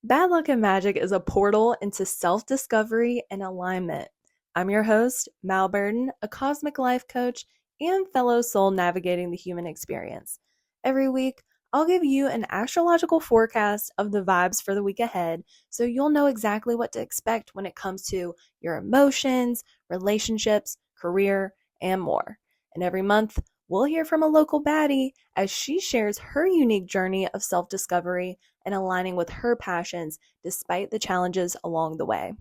Bad Luck and Magic is a portal into self-discovery and alignment. I'm your host, Mal Burden, a cosmic life coach and fellow soul navigating the human experience. Every week, I'll give you an astrological forecast of the vibes for the week ahead so you'll know exactly what to expect when it comes to your emotions, relationships, career, and more. And every month, we'll hear from a local baddie as she shares her unique journey of self-discovery and aligning with her passions despite the challenges along the way.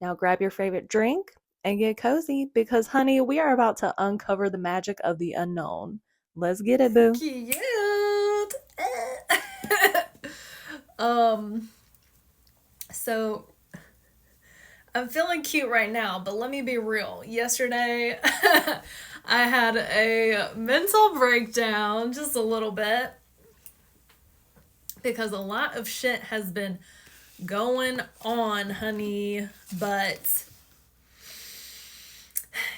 Now grab your favorite drink and get cozy because, honey, we are about to uncover the magic of the unknown. Let's get it, boo. Cute. um, so I'm feeling cute right now, but let me be real. Yesterday, I had a mental breakdown just a little bit because a lot of shit has been going on, honey. But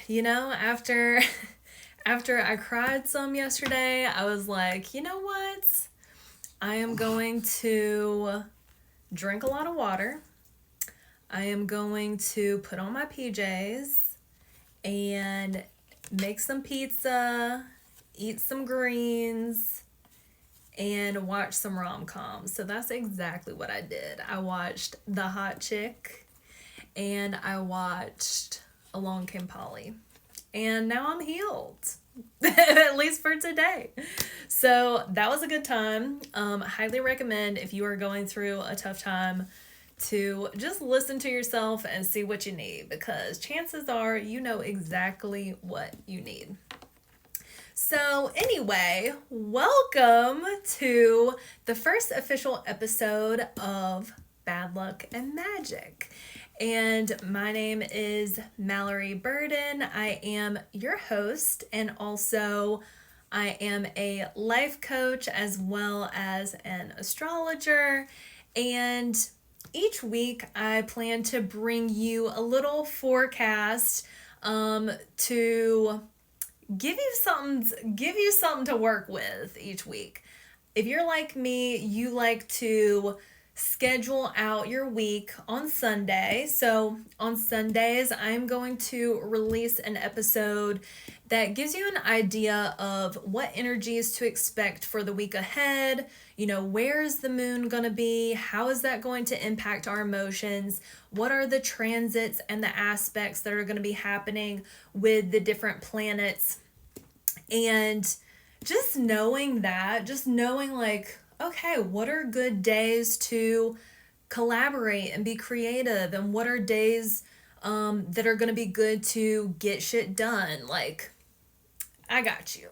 after after I cried some yesterday, I was like, you know what? I am going to drink a lot of water. I am going to put on my PJs and make some pizza, eat some greens, and watch some rom-coms. So that's exactly what I did. I watched The Hot Chick and I watched Along Came Polly. And now I'm healed. At least for today. So that was a good time. Highly recommend if you are going through a tough time to just listen to yourself and see what you need, because chances are you know exactly what you need. So anyway, welcome to the first official episode of Bad Luck and Magic. And my name is Mallory Burden. I am your host, and also I am a life coach as well as an astrologer. And each week I plan to bring you a little forecast to give you something to work with each week. If you're like me, you like to schedule out your week on Sunday. So on Sundays, I'm going to release an episode that gives you an idea of what energies to expect for the week ahead. Where's the moon going to be? How is that going to impact our emotions? What are the transits and the aspects that are going to be happening with the different planets? And just knowing like, okay, what are good days to collaborate and be creative, and what are days that are going to be good to get shit done? Like, I got you.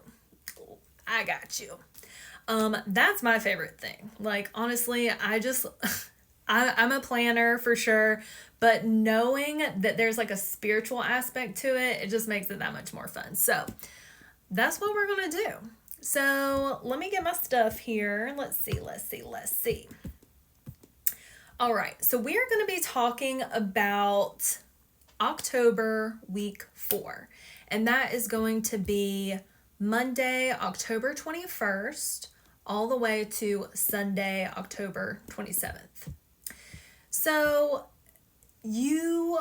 I got you. That's my favorite thing. Like, honestly, I'm a planner for sure, but knowing that there's like a spiritual aspect to it, it just makes it that much more fun. So that's what we're going to do. So let me get my stuff here. Let's see. All right. So we are going to be talking about October week 4. And that is going to be Monday, October 21st, all the way to Sunday, October 27th. So you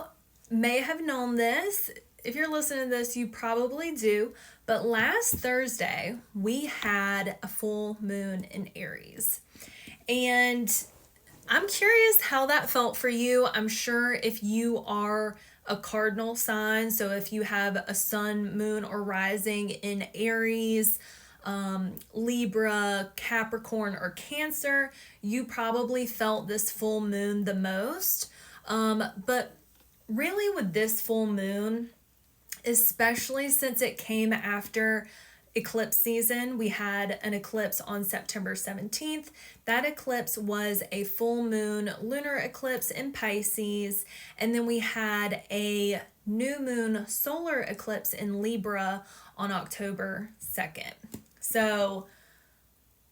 may have known this. If you're listening to this, you probably do. But last Thursday, we had a full moon in Aries. And I'm curious how that felt for you. I'm sure if you are a cardinal sign, so if you have a sun, moon, or rising in Aries, Libra, Capricorn, or Cancer, you probably felt this full moon the most. But really with this full moon, especially since it came after eclipse season, we had an eclipse on September 17th. That eclipse was a full moon lunar eclipse in Pisces. And then we had a new moon solar eclipse in Libra on October 2nd. So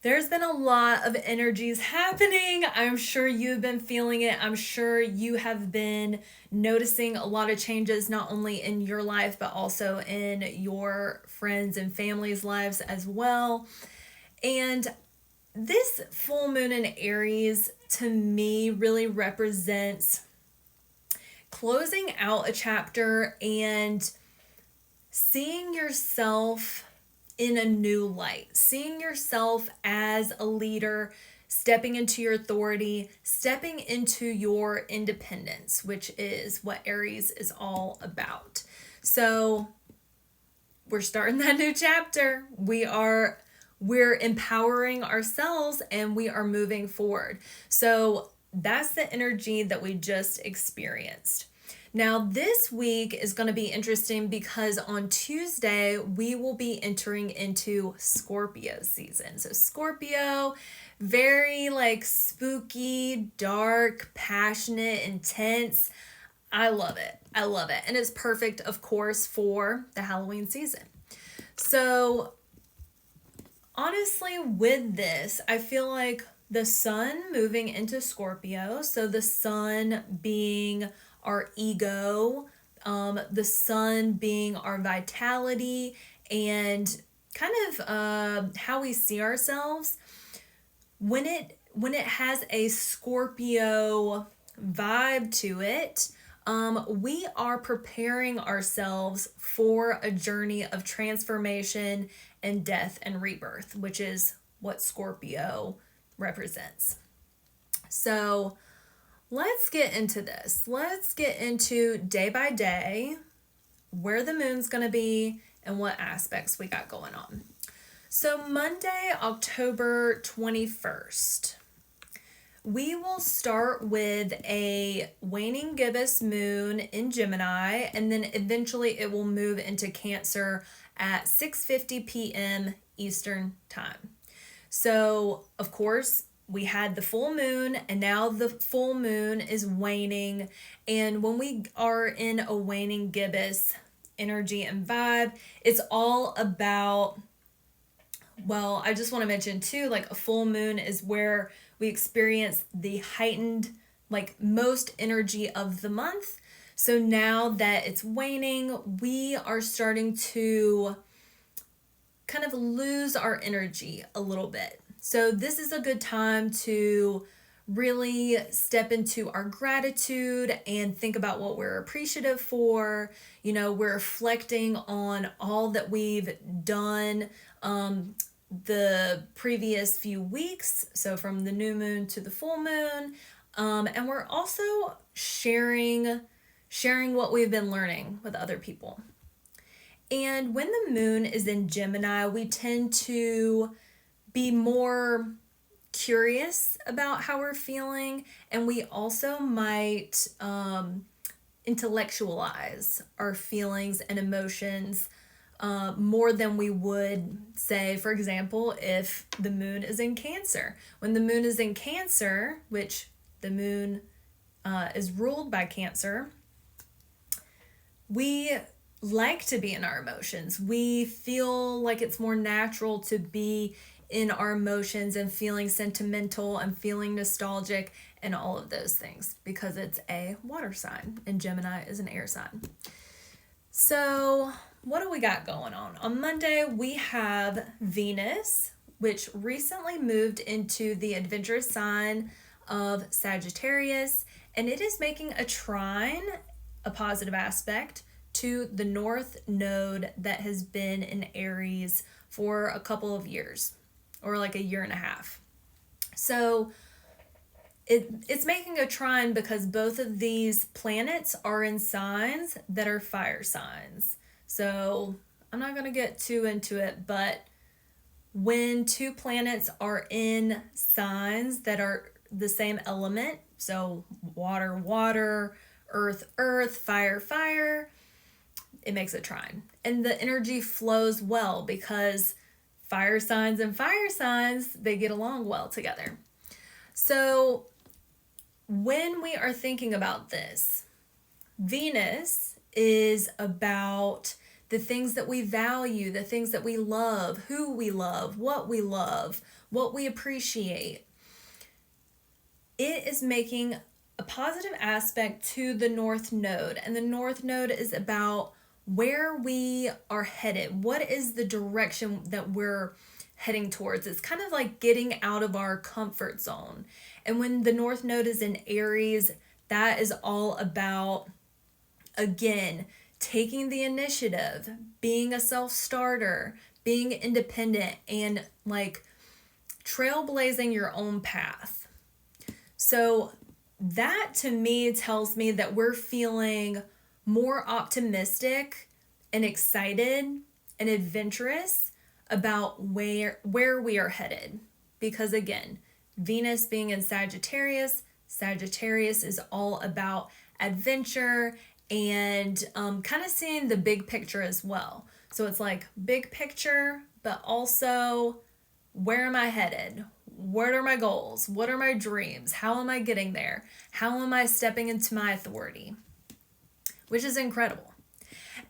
there's been a lot of energies happening. I'm sure you've been feeling it. I'm sure you have been noticing a lot of changes, not only in your life, but also in your friends and family's lives as well. And this full moon in Aries to me really represents closing out a chapter and seeing yourself in a new light, seeing yourself as a leader, stepping into your authority, stepping into your independence, which is what Aries is all about. So we're starting that new chapter. We're empowering ourselves and we are moving forward. So that's the energy that we just experienced. Now, this week is going to be interesting because on Tuesday, we will be entering into Scorpio season. So, Scorpio, very like spooky, dark, passionate, intense. I love it. I love it. And it's perfect, of course, for the Halloween season. So, honestly, with this, I feel like the sun moving into Scorpio, so the sun being our ego, the sun being our vitality, and kind of how we see ourselves. When it has a Scorpio vibe to it, we are preparing ourselves for a journey of transformation and death and rebirth, which is what Scorpio represents. So let's get into this. Let's get into day by day, where the moon's going to be, and what aspects we got going on. So Monday, October 21st. We will start with a waning gibbous moon in Gemini, and then eventually it will move into Cancer at 6:50 p.m. Eastern Time. So, of course, we had the full moon, and now the full moon is waning. And when we are in a waning gibbous energy and vibe, it's all about, well, I just want to mention too, like a full moon is where we experience the heightened, like most energy of the month. So now that it's waning, we are starting to kind of lose our energy a little bit. So this is a good time to really step into our gratitude and think about what we're appreciative for. You know, we're reflecting on all that we've done the previous few weeks, so from the new moon to the full moon, and we're also sharing what we've been learning with other people. And when the moon is in Gemini, we tend to be more curious about how we're feeling, and we also might intellectualize our feelings and emotions more than we would say, for example, if the moon is in Cancer. When the moon is in Cancer, which the moon is ruled by Cancer, we like to be in our emotions. We feel like it's more natural to be in our emotions and feeling sentimental and feeling nostalgic and all of those things because it's a water sign and Gemini is an air sign. So what do we got going on? On Monday, we have Venus, which recently moved into the adventurous sign of Sagittarius, and it is making a trine, a positive aspect, to the North Node that has been in Aries for a couple of years, or like a year and a half. So it's making a trine because both of these planets are in signs that are fire signs. So I'm not going to get too into it, but when two planets are in signs that are the same element, so water, water, earth, earth, fire, fire, it makes a trine. And the energy flows well because fire signs and fire signs, they get along well together. So when we are thinking about this, Venus is about the things that we value, the things that we love, who we love, what we appreciate. It is making a positive aspect to the North Node, and the North Node is about where we are headed. What is the direction that we're heading towards? It's kind of like getting out of our comfort zone. And when the North Node is in Aries, that is all about, again, taking the initiative, being a self-starter, being independent, and like trailblazing your own path. So that to me tells me that we're feeling more optimistic and excited and adventurous about where we are headed. Because again, Venus being in Sagittarius, Sagittarius is all about adventure and kind of seeing the big picture as well. So it's like big picture, but also where am I headed? What are my goals? What are my dreams? How am I getting there? How am I stepping into my authority? Which is incredible.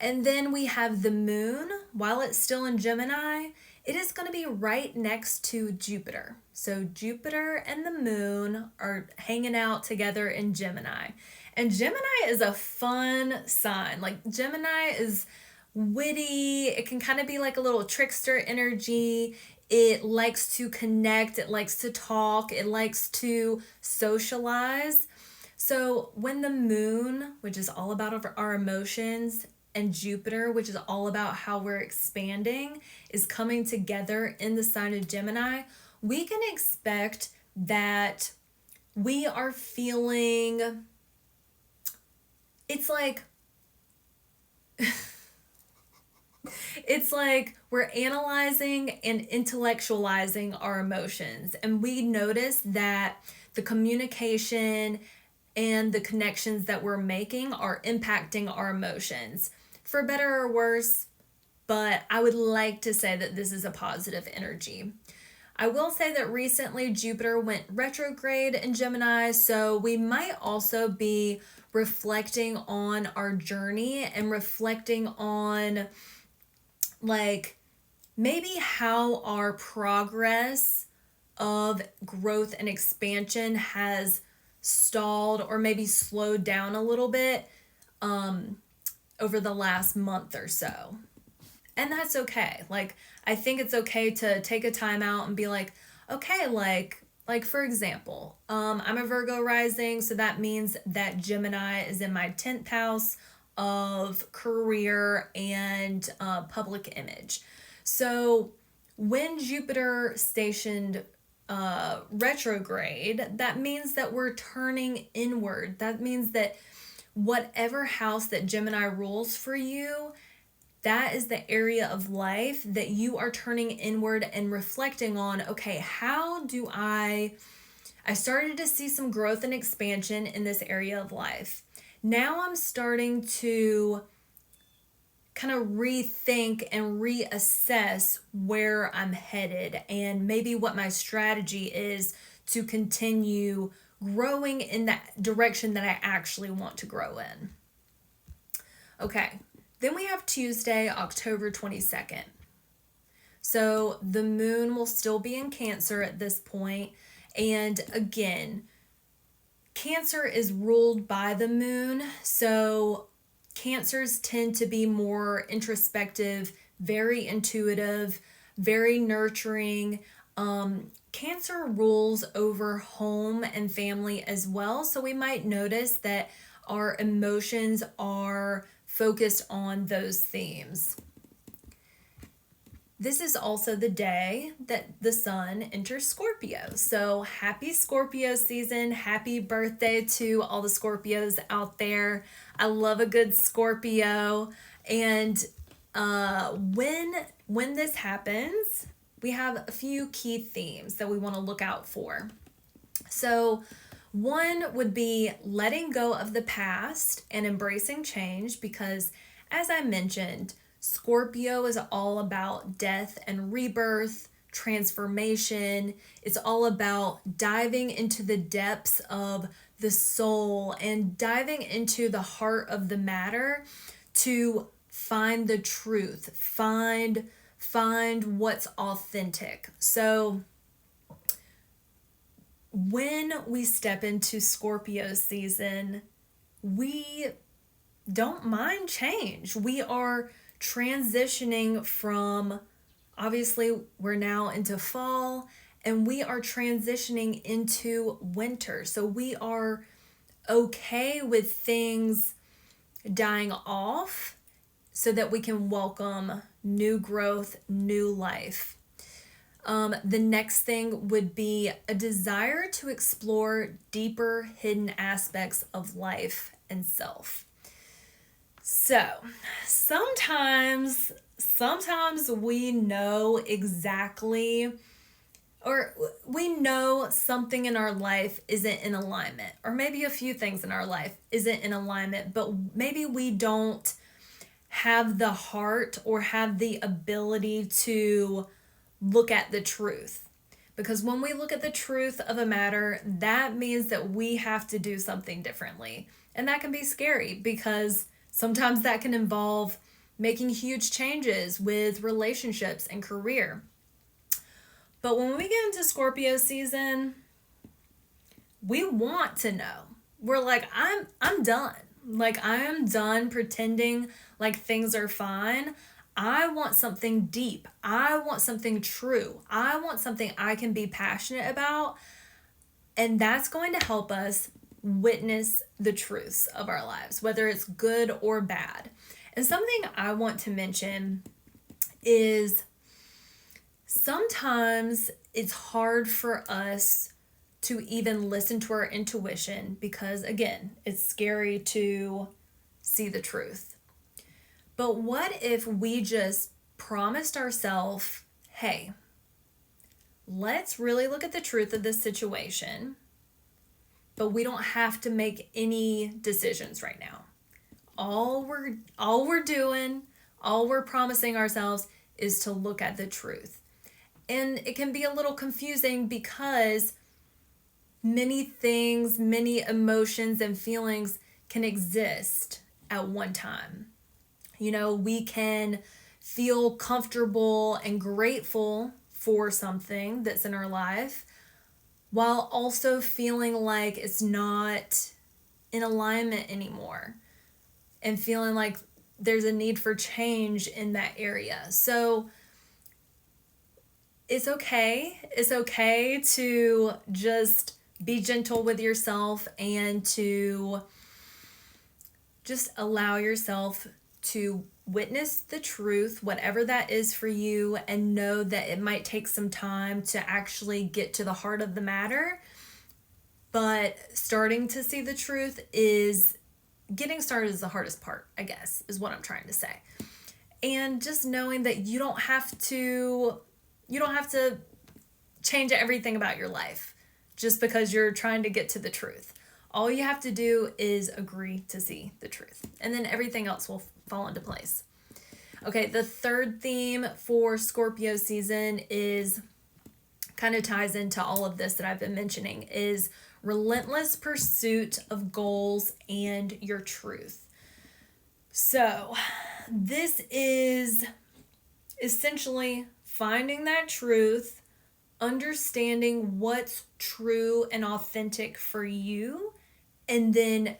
And then we have the moon. While it's still in Gemini, it is going to be right next to Jupiter. So Jupiter and the moon are hanging out together in Gemini. And Gemini is a fun sign. Like Gemini is witty. It can kind of be like a little trickster energy. It likes to connect. It likes to talk. It likes to socialize. So when the moon, which is all about our emotions, and Jupiter, which is all about how we're expanding, is coming together in the sign of Gemini, we can expect that we are feeling, it's like, it's like we're analyzing and intellectualizing our emotions. And we notice that the communication and the connections that we're making are impacting our emotions, for better or worse, but I would like to say that this is a positive energy. I will say that recently Jupiter went retrograde in Gemini, so we might also be reflecting on our journey and reflecting on like maybe how our progress of growth and expansion has stalled or maybe slowed down a little bit over the last month or so. And that's okay. Like, I think it's okay to take a time out and be like, okay, like for example, I'm a Virgo rising, so that means that Gemini is in my 10th house of career and public image. So when Jupiter stationed retrograde, that means that we're turning inward. That means that whatever house that Gemini rules for you, that is the area of life that you are turning inward and reflecting on, okay, how do I started to see some growth and expansion in this area of life. Now I'm starting to kind of rethink and reassess where I'm headed and maybe what my strategy is to continue growing in that direction that I actually want to grow in. Okay, then we have Tuesday, October 22nd. So the moon will still be in Cancer at this point. And again, Cancer is ruled by the moon. So Cancers tend to be more introspective, very intuitive, very nurturing. Cancer rules over home and family as well. So we might notice that our emotions are focused on those themes. This is also the day that the sun enters Scorpio. So happy Scorpio season. Happy birthday to all the Scorpios out there. I love a good Scorpio. And when this happens, we have a few key themes that we want to look out for. So one would be letting go of the past and embracing change, because as I mentioned, Scorpio is all about death and rebirth, transformation. It's all about diving into the depths of the soul and diving into the heart of the matter to find the truth, find what's authentic. So when we step into Scorpio season, we don't mind change. We are transitioning from, obviously, we're now into fall, and we are transitioning into winter. So we are okay with things dying off so that we can welcome new growth, new life. The next thing would be a desire to explore deeper hidden aspects of life and self. So, sometimes we know exactly, or we know something in our life isn't in alignment, or maybe a few things in our life isn't in alignment, but maybe we don't have the heart or have the ability to look at the truth. Because when we look at the truth of a matter, that means that we have to do something differently. And that can be scary because sometimes that can involve making huge changes with relationships and career. But when we get into Scorpio season, we want to know. We're like, I'm done. Like, I am done pretending like things are fine. I want something deep. I want something true. I want something I can be passionate about. And that's going to help us witness the truths of our lives, whether it's good or bad. And something I want to mention is sometimes it's hard for us to even listen to our intuition because, again, it's scary to see the truth. But what if we just promised ourselves, hey, let's really look at the truth of this situation, but we don't have to make any decisions right now. All we're doing, all we're promising ourselves is to look at the truth. And it can be a little confusing because many things, many emotions and feelings can exist at one time. You know, we can feel comfortable and grateful for something that's in our life while also feeling like it's not in alignment anymore and feeling like there's a need for change in that area. So it's okay. It's okay to just be gentle with yourself and to just allow yourself to witness the truth, whatever that is for you, and know that it might take some time to actually get to the heart of the matter. But starting to see the truth is getting started is the hardest part, I guess, is what I'm trying to say. And just knowing that you don't have to change everything about your life just because you're trying to get to the truth. All you have to do is agree to see the truth, and then everything else will fall into place. Okay, the third theme for Scorpio season is kind of ties into all of this that I've been mentioning, is relentless pursuit of goals and your truth. So, this is essentially finding that truth, understanding what's true and authentic for you, and then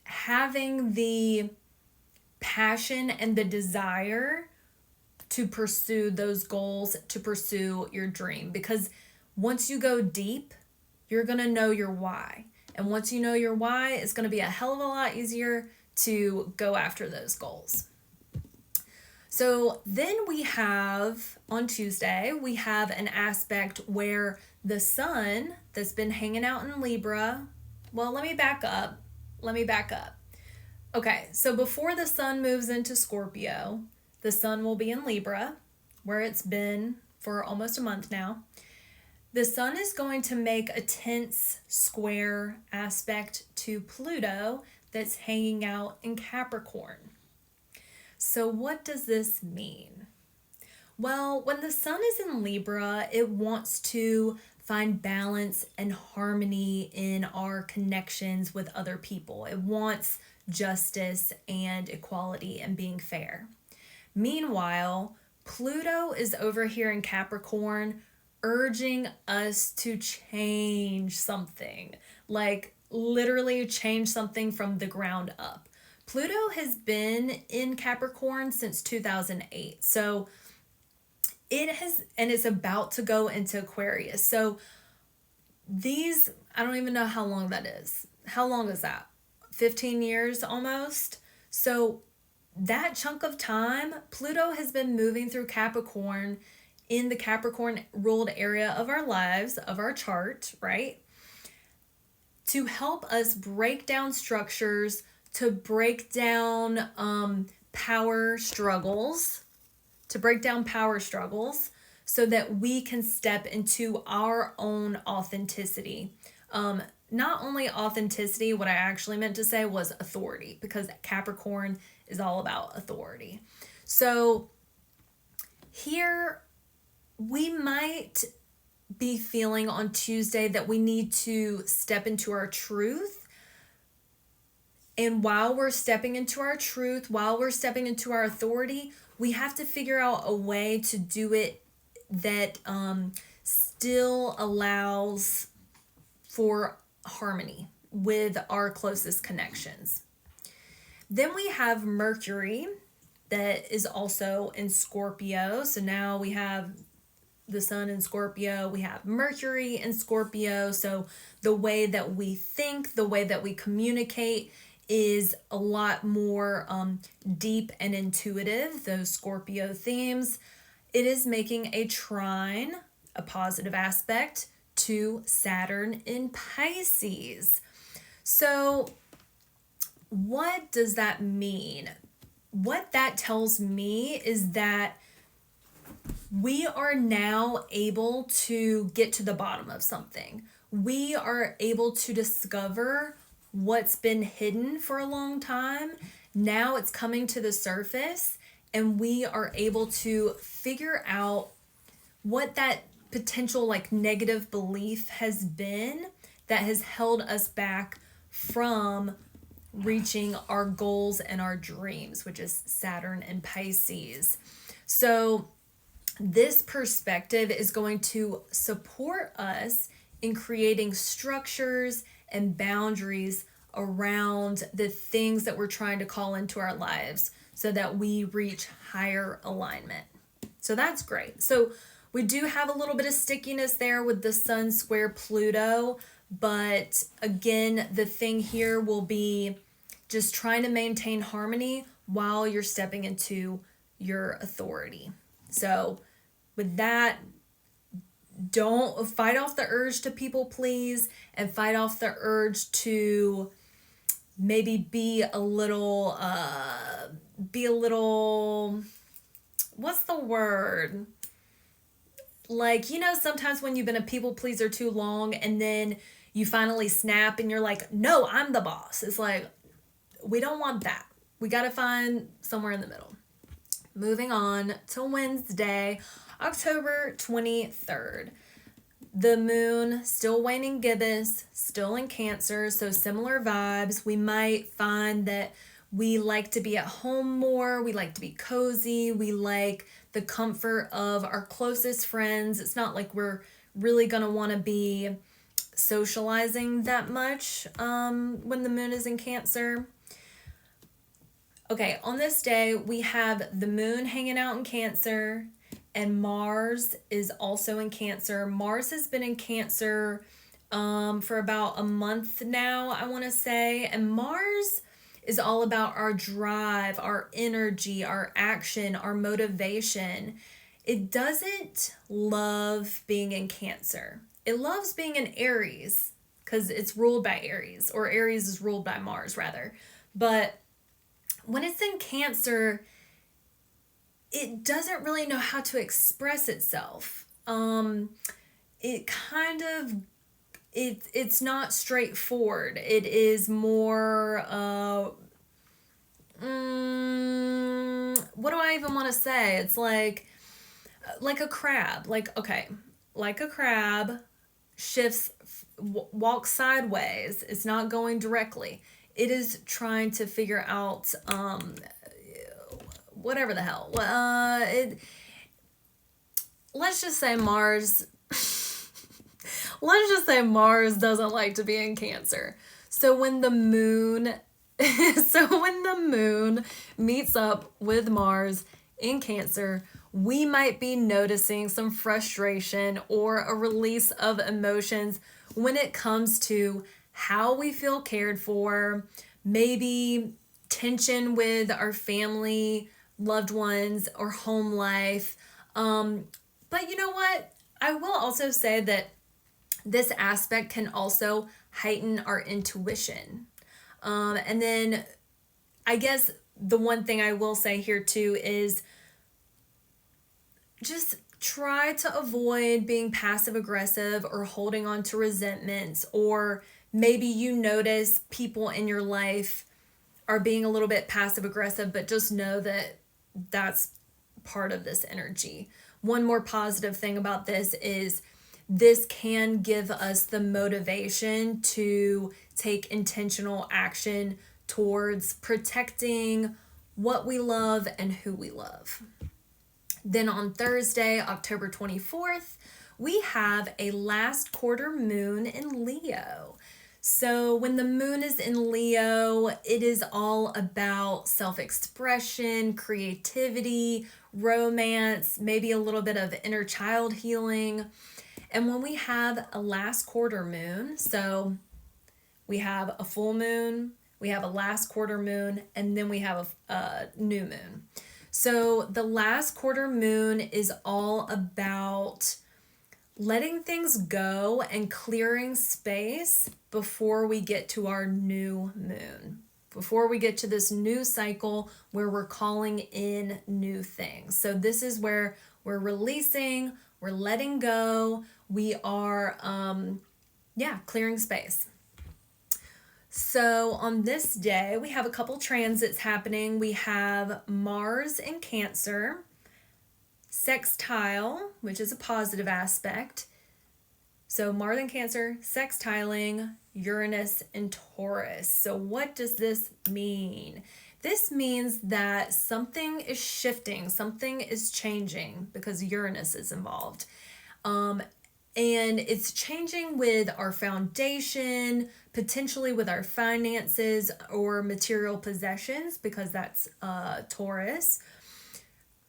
having the passion and the desire to pursue those goals, to pursue your dream. Because once you go deep, you're going to know your why. And once you know your why, it's going to be a hell of a lot easier to go after those goals. So then we have, on Tuesday, we have an aspect where the sun that's been hanging out in Libra, well, let me back up. Okay, so before the sun moves into Scorpio, the sun will be in Libra, where it's been for almost a month now. The sun is going to make a tense square aspect to Pluto that's hanging out in Capricorn. So what does this mean? Well, when the sun is in Libra, it wants to find balance and harmony in our connections with other people. It wants justice and equality and being fair. Meanwhile, Pluto is over here in Capricorn, urging us to change something, like literally change something from the ground up. Pluto has been in Capricorn since 2008. So it's about to go into Aquarius. So I don't even know how long that is. How long is that? 15 years almost. So that chunk of time, Pluto has been moving through Capricorn in the Capricorn ruled area of our lives, of our chart, right? To help us break down structures, to break down power struggles, so that we can step into our own authenticity. Not only authenticity, what I actually meant to say was authority, because Capricorn is all about authority. So here we might be feeling on Tuesday that we need to step into our truth. And while we're stepping into our truth, while we're stepping into our authority, we have to figure out a way to do it that still allows for harmony with our closest connections. Then we have Mercury that is also in Scorpio. So now we have the sun in Scorpio, we have Mercury in Scorpio. So the way that we think, the way that we communicate is a lot more deep and intuitive, those Scorpio themes. It is making a trine, a positive aspect, to Saturn in Pisces. So what does that mean? What that tells me is that we are now able to get to the bottom of something. We are able to discover what's been hidden for a long time. Now it's coming to the surface, and we are able to figure out what that potential like negative belief has been that has held us back from reaching our goals and our dreams, which is Saturn and Pisces. So this perspective is going to support us in creating structures and boundaries around the things that we're trying to call into our lives so that we reach higher alignment. So that's great. So we do have a little bit of stickiness there with the Sun square Pluto, but again, the thing here will be just trying to maintain harmony while you're stepping into your authority. So with that, don't fight off the urge to people please and fight off the urge to maybe be a little, what's the word? Like, sometimes when you've been a people pleaser too long and then you finally snap and you're like, no, I'm the boss. It's like, we don't want that. We got to find somewhere in the middle. Moving on to Wednesday, October 23rd. The moon still waning gibbous, still in Cancer, so similar vibes. We might find that we like to be at home more, we like to be cozy, we like the comfort of our closest friends. It's not like we're really going to want to be socializing that much when the moon is in Cancer. Okay, on this day, we have the moon hanging out in Cancer, and Mars is also in Cancer. Mars has been in Cancer for about a month now, I want to say. And Mars is all about our drive, our energy, our action, our motivation. It doesn't love being in Cancer. It loves being in Aries because it's ruled by Aries, or Aries is ruled by Mars, rather. But when it's in Cancer, it doesn't really know how to express itself. It's not straightforward. It is more, what do I even want to say? It's like a crab. Like a crab shifts, walks sideways. It's not going directly. It is trying to figure out, whatever the hell. Let's just say Mars doesn't like to be in Cancer. So when the moon meets up with Mars in Cancer, we might be noticing some frustration or a release of emotions when it comes to how we feel cared for, maybe tension with our family, loved ones, or home life. But you know what? I will also say that this aspect can also heighten our intuition. And then I guess the one thing I will say here too is just try to avoid being passive aggressive or holding on to resentments, or maybe you notice people in your life are being a little bit passive aggressive, but just know that that's part of this energy. One more positive thing about this is this can give us the motivation to take intentional action towards protecting what we love and who we love. Then on Thursday, October 24th, we have a last quarter moon in Leo. So when the moon is in Leo, it is all about self-expression, creativity, romance, maybe a little bit of inner child healing. And when we have a last quarter moon, so we have a full moon, we have a last quarter moon, and then we have a new moon. So the last quarter moon is all about letting things go and clearing space before we get to our new moon, before we get to this new cycle where we're calling in new things. So this is where we're releasing, we're letting go, we are clearing space. So on this day, we have a couple transits happening. We have Mars in Cancer, sextile, which is a positive aspect. So Mars in Cancer, sextiling Uranus in Taurus. So what does this mean? This means that something is shifting, something is changing because Uranus is involved. And it's changing with our foundation, potentially with our finances or material possessions, because that's Taurus.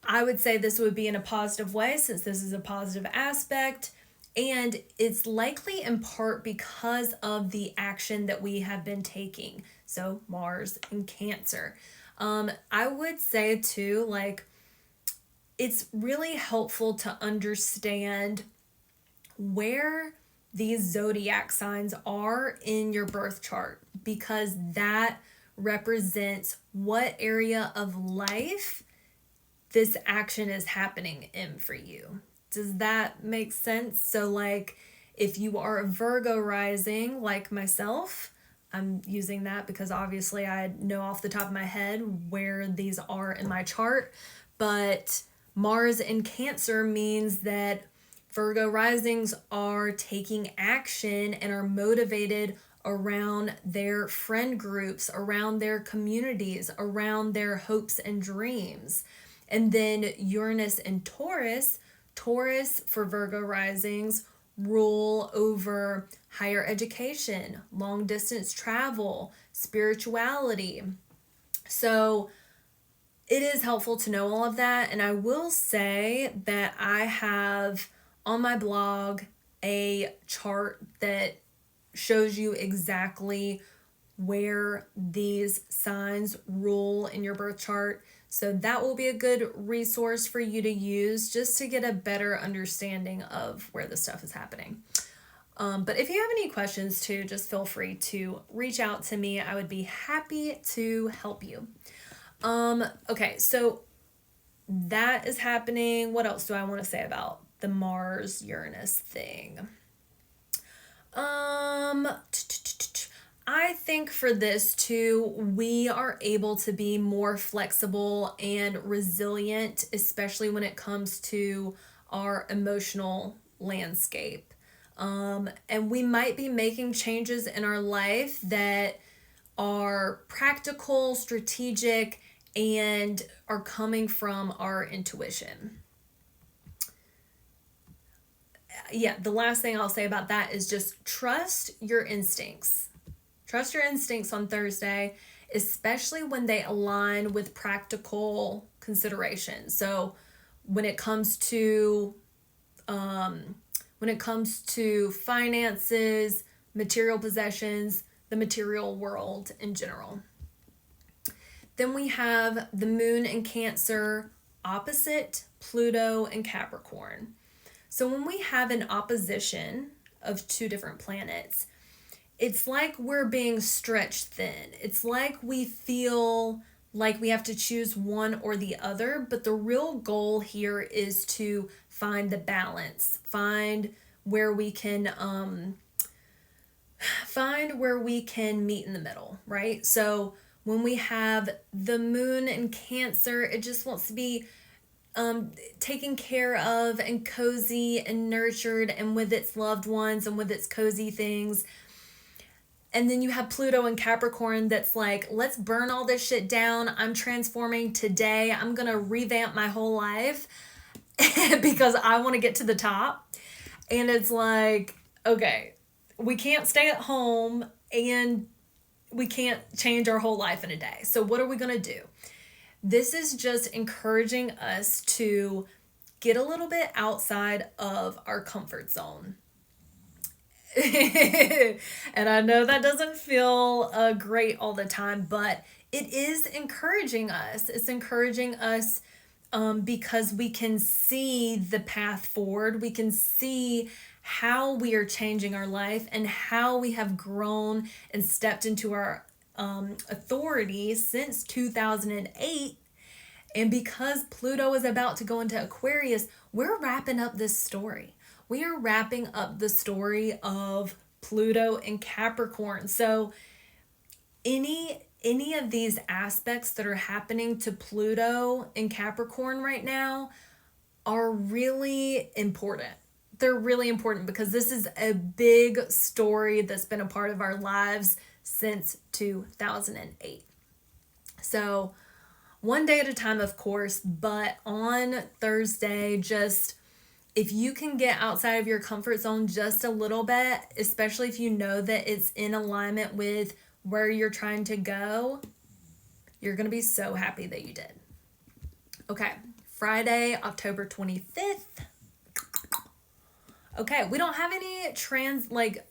I would say this would be in a positive way since this is a positive aspect. And it's likely in part because of the action that we have been taking. So Mars and Cancer. I would say too, like, it's really helpful to understand where these zodiac signs are in your birth chart, because that represents what area of life this action is happening in for you. Does that make sense? So like if you are a Virgo rising like myself, I'm using that because obviously I know off the top of my head where these are in my chart, but Mars in Cancer means that Virgo risings are taking action and are motivated around their friend groups, around their communities, around their hopes and dreams. And then Uranus and Taurus, Taurus for Virgo risings rule over higher education, long distance travel, spirituality. So it is helpful to know all of that. And I will say that I have on my blog a chart that shows you exactly where these signs rule in your birth chart. So that will be a good resource for you to use just to get a better understanding of where this stuff is happening. But if you have any questions too, just feel free to reach out to me. I would be happy to help you. Okay, so that is happening. What else do I want to say about the Mars Uranus thing? I think for this too, we are able to be more flexible and resilient, especially when it comes to our emotional landscape. And we might be making changes in our life that are practical, strategic, and are coming from our intuition. Yeah, the last thing I'll say about that is just trust your instincts. Trust your instincts on Thursday, especially when they align with practical considerations. So when it comes to finances, material possessions, the material world in general. Then we have the moon in Cancer opposite Pluto and Capricorn. So when we have an opposition of two different planets, it's like we're being stretched thin. It's like we feel like we have to choose one or the other, but the real goal here is to find the balance, find where we can meet in the middle, right? So when we have the moon in Cancer, it just wants to be taken care of and cozy and nurtured and with its loved ones and with its cozy things. And then you have Pluto and Capricorn that's like, let's burn all this shit down. I'm transforming today. I'm going to revamp my whole life because I want to get to the top. And it's like, okay, we can't stay at home and we can't change our whole life in a day. So what are we going to do? This is just encouraging us to get a little bit outside of our comfort zone. And I know that doesn't feel great all the time, but it is encouraging us. It's encouraging us because we can see the path forward. We can see how we are changing our life and how we have grown and stepped into our authority since 2008. And because Pluto is about to go into Aquarius, we're wrapping up this story. We are wrapping up the story of Pluto and Capricorn. So any of these aspects that are happening to Pluto and Capricorn right now are really important. They're really important because this is a big story that's been a part of our lives since 2008. So one day at a time, of course, but on Thursday, just if you can get outside of your comfort zone just a little bit, especially if you know that it's in alignment with where you're trying to go, you're going to be so happy that you did. Okay, Friday, October 25th. Okay, we don't have any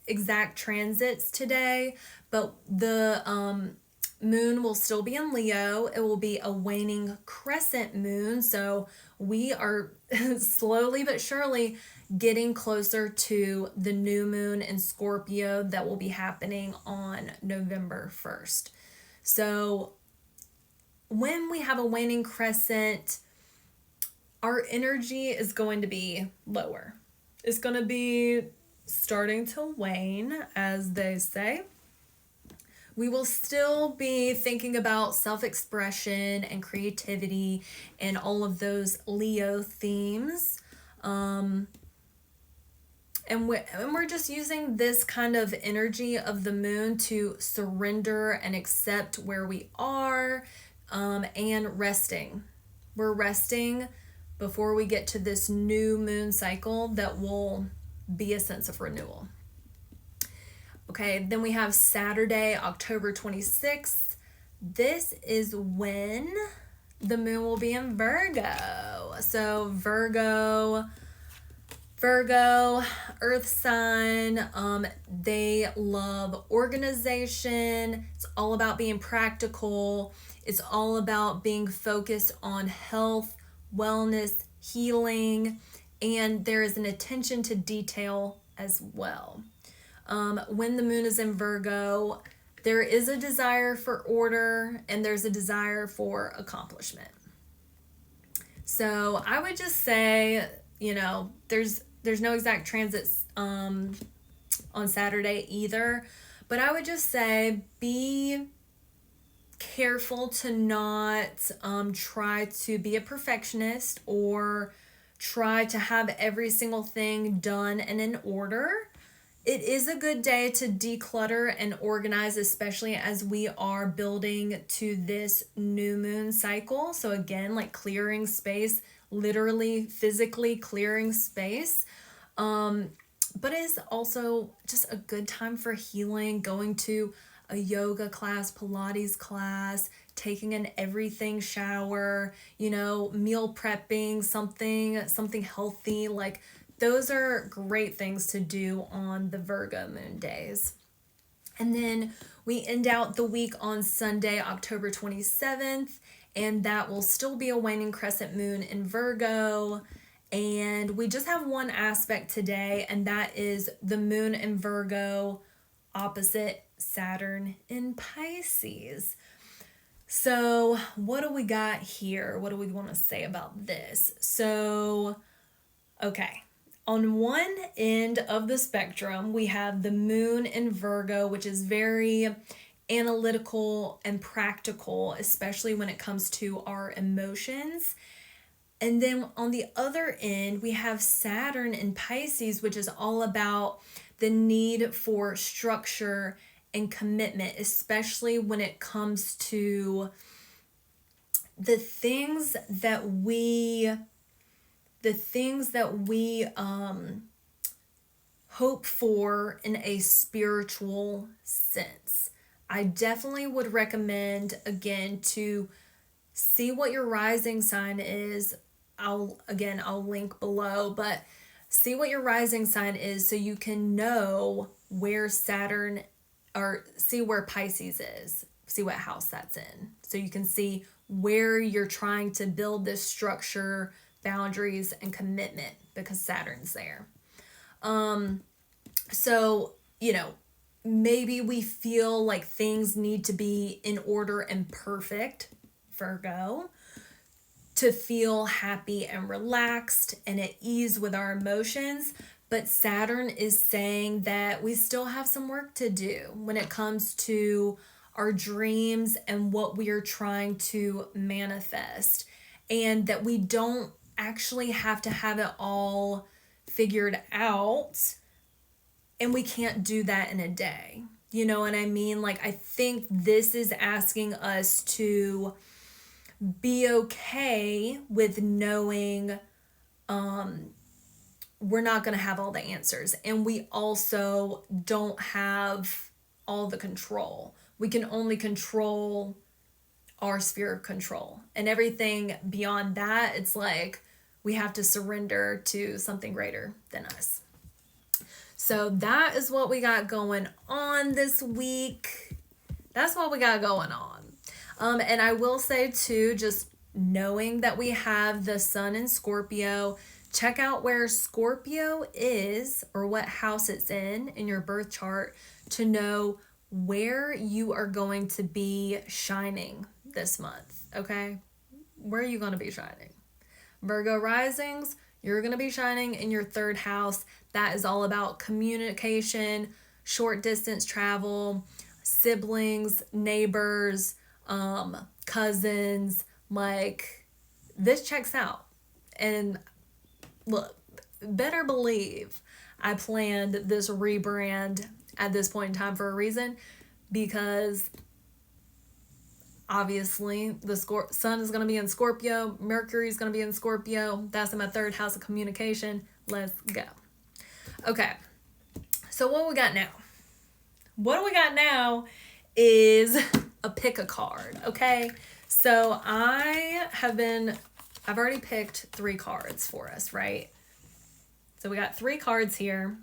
exact transits today, but the moon will still be in Leo. It will be a waning crescent moon, so we are slowly but surely getting closer to the new moon in Scorpio that will be happening on November 1st. So when we have a waning crescent, our energy is going to be lower. It's going to be starting to wane, as they say. We will still be thinking about self-expression and creativity and all of those Leo themes. And we're just using this kind of energy of the moon to surrender and accept where we are, and resting. We're resting before we get to this new moon cycle that will be a sense of renewal. Okay, then we have Saturday, October 26th. This is when the moon will be in Virgo. So Virgo, earth sign, they love organization. It's all about being practical. It's all about being focused on health, wellness, healing, and there is an attention to detail as well. When the moon is in Virgo, there is a desire for order and there's a desire for accomplishment. So I would just say, there's no exact transits on Saturday either, but I would just say be careful to not try to be a perfectionist or try to have every single thing done and in order. It is a good day to declutter and organize, especially as we are building to this new moon cycle. So again, like clearing space, literally physically clearing space. But it's also just a good time for healing, going to a yoga class, Pilates class, taking an everything shower, meal prepping, something healthy. Like those are great things to do on the Virgo moon days. And then we end out the week on Sunday, October 27th, and that will still be a waning crescent moon in Virgo. And we just have one aspect today, and that is the moon in Virgo opposite Saturn in Pisces. So, what do we got here? What do we want to say about this? So, okay. On one end of the spectrum, we have the moon in Virgo, which is very analytical and practical, especially when it comes to our emotions. And then on the other end, we have Saturn in Pisces, which is all about the need for structure and commitment, especially when it comes to the things that we hope for in a spiritual sense. I definitely would recommend, again, to see what your rising sign is. I'll link below, but see what your rising sign is so you can know where Saturn, or see where Pisces is, see what house that's in. So you can see where you're trying to build this structure, boundaries, and commitment, because Saturn's there. So, maybe we feel like things need to be in order and perfect, Virgo, to feel happy and relaxed and at ease with our emotions. But Saturn is saying that we still have some work to do when it comes to our dreams and what we are trying to manifest, and that we don't actually have to have it all figured out, and we can't do that in a day. You know what I mean? Like, I think this is asking us to be okay with knowing we're not going to have all the answers, and we also don't have all the control. We can only control our sphere of control, and everything beyond that, it's like we have to surrender to something greater than us. So that is what we got going on this week. That's what we got going on. And I will say too, just knowing that we have the sun in Scorpio, check out where Scorpio is or what house it's in your birth chart to know where you are going to be shining this month, okay? Where are you going to be shining? Virgo risings, you're going to be shining in your third house. That is all about communication, short distance travel, siblings, neighbors, cousins. Like, this checks out. And look, better believe I planned this rebrand at this point in time for a reason, because obviously the sun is going to be in Scorpio, Mercury is going to be in Scorpio. That's in my third house of communication. Let's go. Okay, so what we got now? What we got now is a pick a card, okay? So I've already picked 3 cards for us, right? So we got 3 cards here.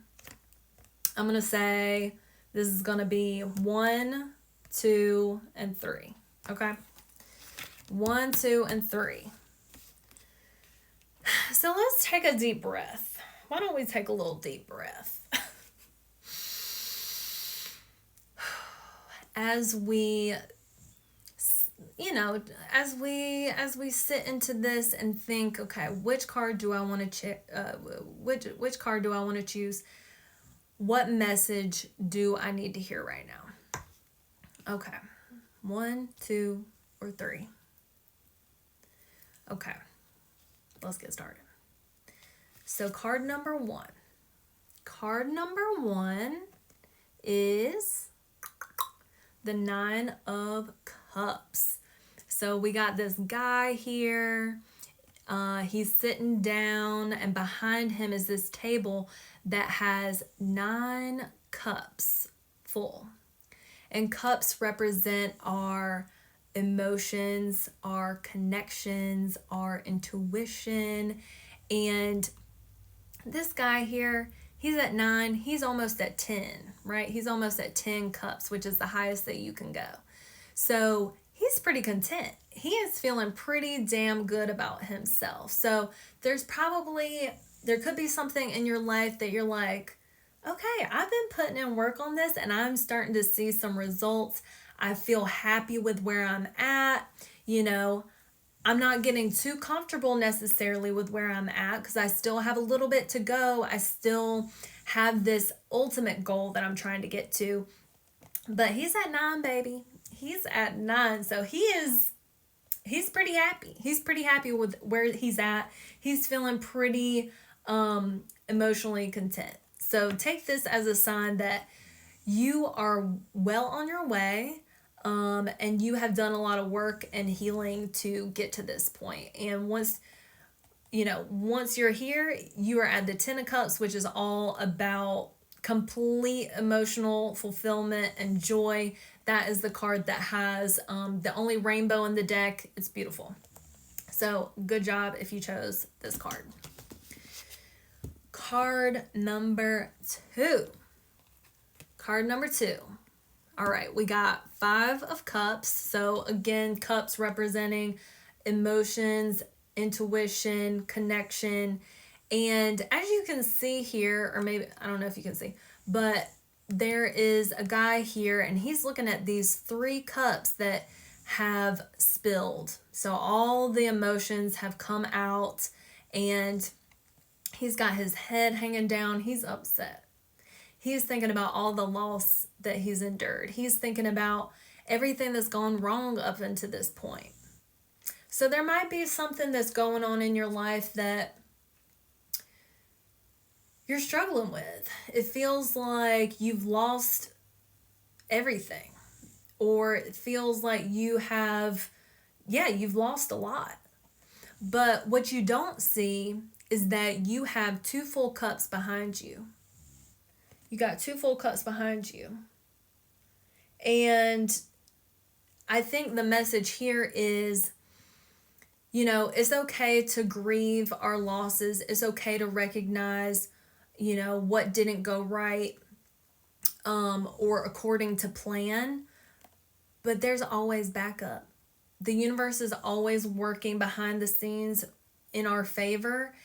I'm going to say this is going to be 1, 2, and 3, okay? 1, 2, and 3. So let's take a deep breath. Why don't we take a little deep breath? As we as we sit into this and think, okay, which card do I want to which card do I want to choose? What message do I need to hear right now? Okay. 1, 2, or 3. Okay. Let's get started. So card number 1. Card number 1 is the 9 of Cups. So we got this guy here. He's sitting down, and behind him is this table that has 9 cups full. And cups represent our emotions, our connections, our intuition. And this guy here, he's at 9, he's almost at 10, right? He's almost at 10 cups, which is the highest that you can go. So he's pretty content. He is feeling pretty damn good about himself. So there could be something in your life that you're like, okay, I've been putting in work on this and I'm starting to see some results. I feel happy with where I'm at. You know, I'm not getting too comfortable necessarily with where I'm at because I still have a little bit to go. I still have this ultimate goal that I'm trying to get to. But he's at 9, baby. He's at 9. So he's pretty happy. He's pretty happy with where he's at. He's feeling pretty emotionally content. So take this as a sign that you are well on your way, and you have done a lot of work and healing to get to this point. And once you're here, you are at the 10 of cups, which is all about complete emotional fulfillment and joy. That is the card that has the only rainbow in the deck. It's beautiful. So good job if you chose this card. Card number 2. Card number 2. All right, we got 5 of cups. So again, cups representing emotions, intuition, connection. And as you can see here, or maybe, I don't know if you can see, but there is a guy here and he's looking at these 3 cups that have spilled. So all the emotions have come out and he's got his head hanging down. He's upset. He's thinking about all the loss that he's endured. He's thinking about everything that's gone wrong up until this point. So there might be something that's going on in your life that you're struggling with. It feels like you've lost everything, or it feels like you've lost a lot. But what you don't see is that you have 2 full cups behind you. You got 2 full cups behind you. And I think the message here is, it's okay to grieve our losses. It's okay to recognize, what didn't go right, or according to plan. But there's always backup. The universe is always working behind the scenes in our favor.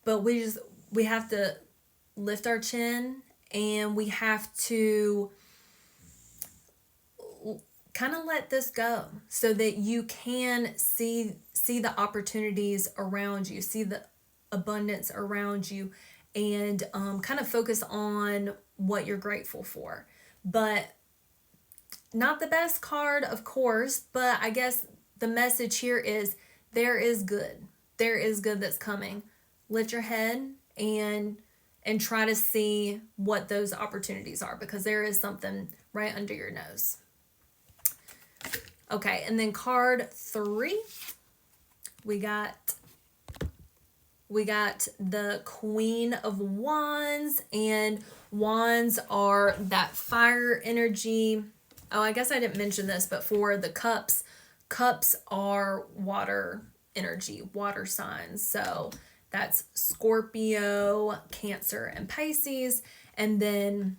But we have to lift our chin, and we have to kind of let this go so that you can see the opportunities around you, see the abundance around you, and kind of focus on what you're grateful for. But not the best card, of course, but I guess the message here is there is good. There is good that's coming. Lift your head and try to see what those opportunities are, because there is something right under your nose. Okay, and then card 3, we got the Queen of Wands, and wands are that fire energy. Oh, I guess I didn't mention this, but for the cups are water energy, water signs. So that's Scorpio, Cancer, and Pisces. And then,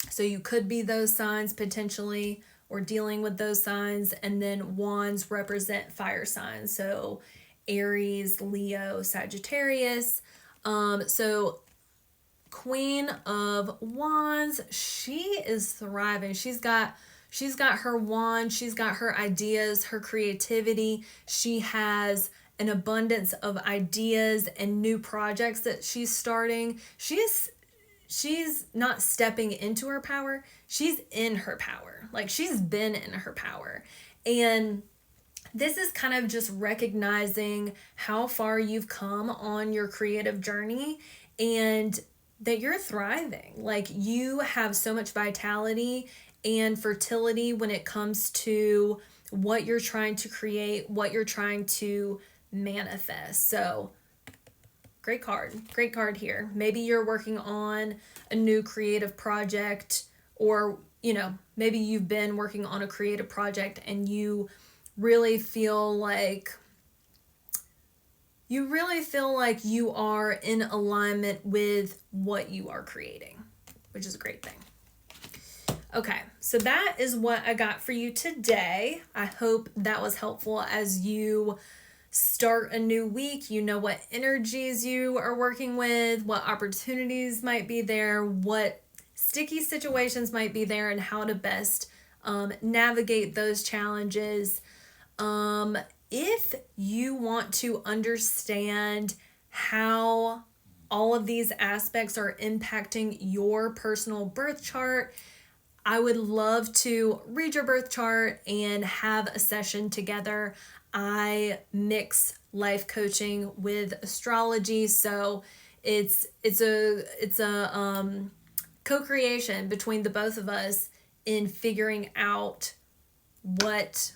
so you could be those signs potentially, or dealing with those signs. And then wands represent fire signs. So Aries, Leo, Sagittarius. So Queen of Wands, she is thriving. She's got her wand, she's got her ideas, her creativity. She has an abundance of ideas and new projects that she's starting. She's not stepping into her power, she's in her power. Like, she's been in her power. And this is kind of just recognizing how far you've come on your creative journey and that you're thriving. Like, you have so much vitality and fertility when it comes to what you're trying to create, what you're trying to manifest. So great card here. Maybe you're working on a new creative project, or maybe you've been working on a creative project and really feel like you are in alignment with what you are creating, which is a great thing. Okay, so that is what I got for you today. I hope that was helpful as you start a new week. You know what energies you are working with, what opportunities might be there, what sticky situations might be there, and how to best navigate those challenges. If you want to understand how all of these aspects are impacting your personal birth chart, I would love to read your birth chart and have a session together. I mix life coaching with astrology, so it's a co-creation between the both of us in figuring out what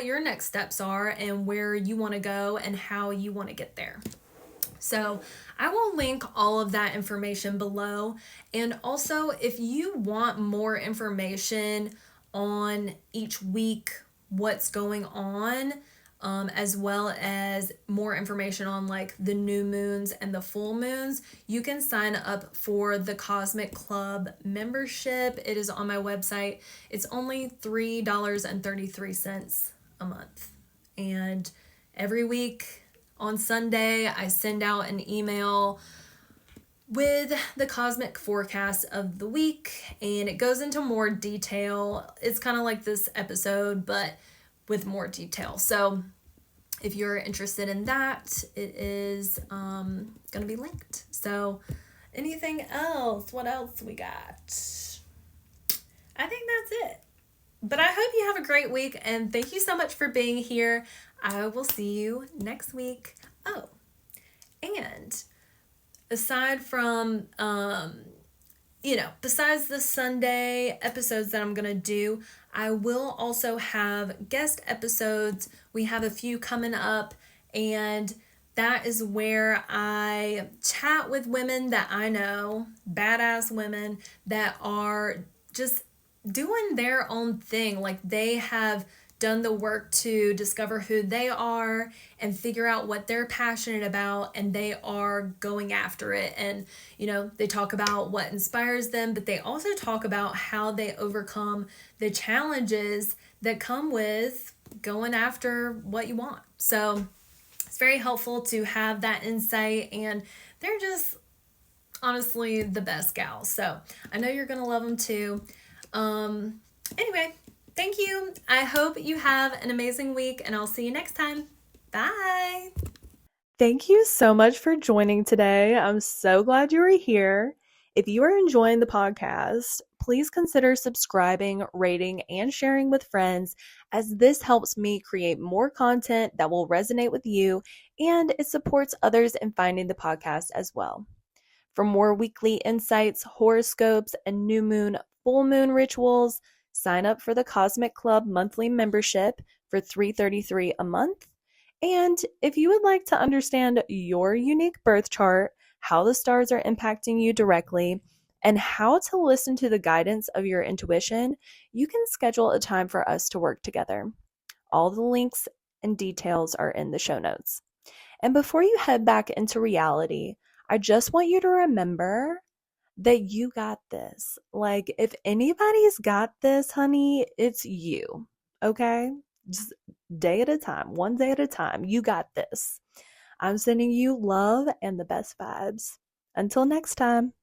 your next steps are and where you want to go and how you want to get there. So I will link all of that information below. And also, if you want more information on each week, what's going on, as well as more information on like the new moons and the full moons, you can sign up for the Cosmic Club membership. It is on my website. It's only $3.33 a month. And every week on Sunday, I send out an email with the cosmic forecast of the week, and it goes into more detail. It's kind of like this episode, but with more detail. So if you're interested in that, it is going to be linked. So anything else? What else we got? I think that's it. But I hope you have a great week, and thank you so much for being here. I will see you next week. Oh, and aside from, besides the Sunday episodes that I'm going to do, I will also have guest episodes. We have a few coming up, and that is where I chat with women that I know, badass women that are just doing their own thing. Like they have done the work to discover who they are and figure out what they're passionate about, and they are going after it. And they talk about what inspires them, but they also talk about how they overcome the challenges that come with going after what you want. So it's very helpful to have that insight, and they're just honestly the best gals. So I know you're gonna love them too. Anyway, thank you. I hope you have an amazing week, and I'll see you next time. Bye. Thank you so much for joining today. I'm so glad you were here. If you are enjoying the podcast, please consider subscribing, rating, and sharing with friends, as this helps me create more content that will resonate with you, and it supports others in finding the podcast as well. For more weekly insights, horoscopes, and new moon, full moon rituals, sign up for the Cosmic Club monthly membership for $3.33 a month. And if you would like to understand your unique birth chart, how the stars are impacting you directly, and how to listen to the guidance of your intuition, you can schedule a time for us to work together. All the links and details are in the show notes. And before you head back into reality, I just want you to remember that you got this. Like, if anybody's got this, honey, it's you. Okay? Just day at a time, one day at a time. You got this. I'm sending you love and the best vibes. Until next time.